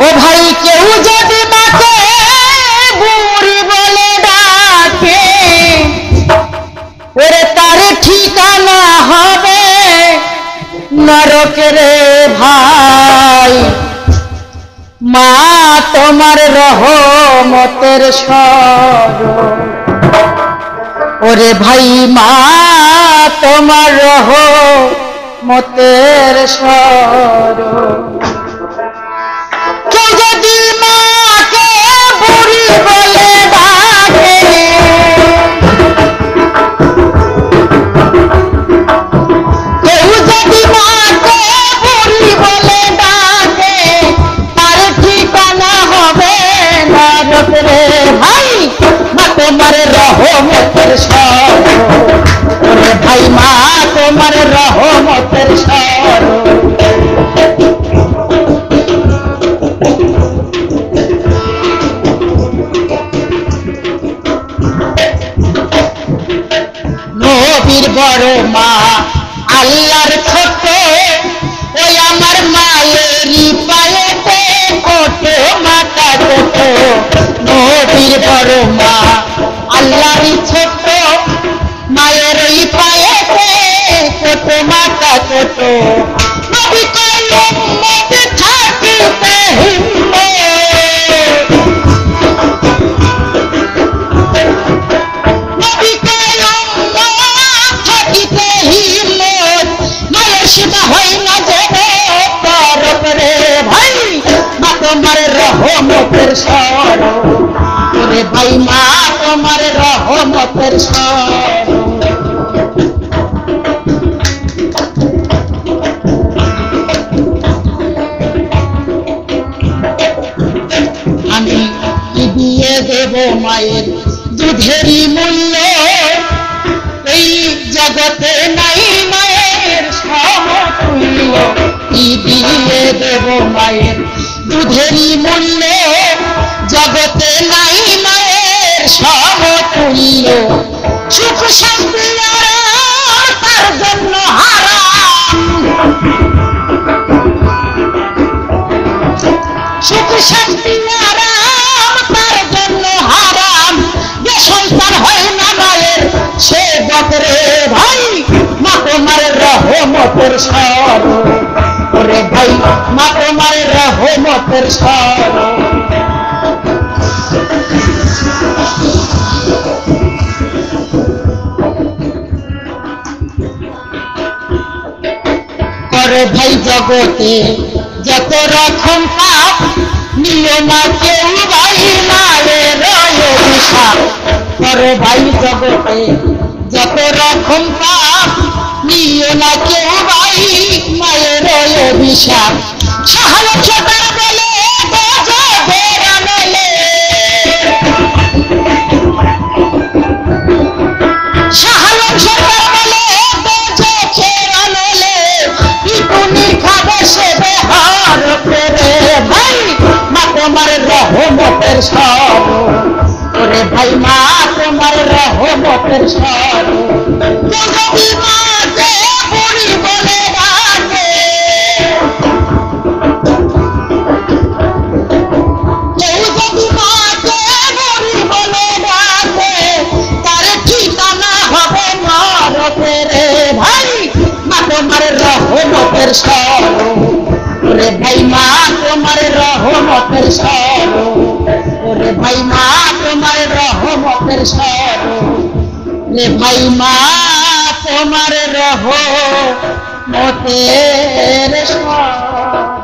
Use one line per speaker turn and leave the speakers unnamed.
ও ভাই কেউ যদি মাকে বুড়ি বলে ডাকে ওরে তার ঠিকানা হবে নরকে রে ভাই। মা তোমার রহমতের স্বরূপ ওরে ভাই মা তোমার রহমতের স্বরূপ। কেউ যদি মাকে বুড়ি বলে ডাকে কেউ যদি মাকে বুড়ি বলে ডাকে তার ঠিকানা হবে নরক রে ভাই। মা তোমার রহমতের স্বরূপ ওরে ভাই মা তোমার রহমতের স্বরূপ। নবীর বড় মা আল্লাহর ছোট ওই আমার মায়েরই পায়েতে কোট মাতা কোট। নবীর বড় মা আল্লাহরই ছোট মায়ের ওই পায়েতে কোট মাতা কোট। নবী কইল উম্মত থাকিতে হিম্মত নবী কইল উম্মত থাকিতে হিম্মত মায়ের সেবা হয় না যাবে পরক রে ভাই। মা তোমার রহমতের স্বরূপ ওরে ভাই মা তোমার রহমতের স্বরূপ। আমি কি দিয়ে দেব মায়ের দুধেরই মূল্য এই জগতে নাই মায়ের সমতুল্য। কি দিয়ে দেব মায়ের দুধেরই মূল্য জগতে নাই মায়ের সমতুল্য। সুখ শান্তি তার জন্য হারাম সুখ শান্তি আরাম তার জন্য হারাম। যে সন্তান হয় না মায়ের সে বকরে ভাই। মা তোমার রহমতের স্বরূপ ওরে ভাই মা তোমার রহমতের স্বরূপ। করে ভাই জগতে যত রকম পাপ নিও না কেউ ভাই মায়ের অভিশাপ। করে ভাই জগতে যত রকম পাপ নিও না কেউ ভাই মায়ের অভিশাপ। সাহায্য ছোটার বলে গজবের আমলে সাহায্য ছোটার বলে গজবের আমলে ইকুনি খাবে সে বেহার করে ভাই। মা তোমার রহমতের স্বরূপ ওরে ভাই মা তোমার রহমতের স্বরূপ। কেউ যদি মাকে বুড়ি বলে ডাকে কেউ যদি মাকে বুড়ি বলে ডাকে তার ঠিকানা হবে নরকে রে ভাই। মা তোমার রহমতের স্বরূপ ওরে ভাই মা তোমার রহমতের স্বরূপ ওরে ভাই মা তোমার রহমতের স্বরূপ রে ভাই মা তোমার রহমতের স্বরূপ।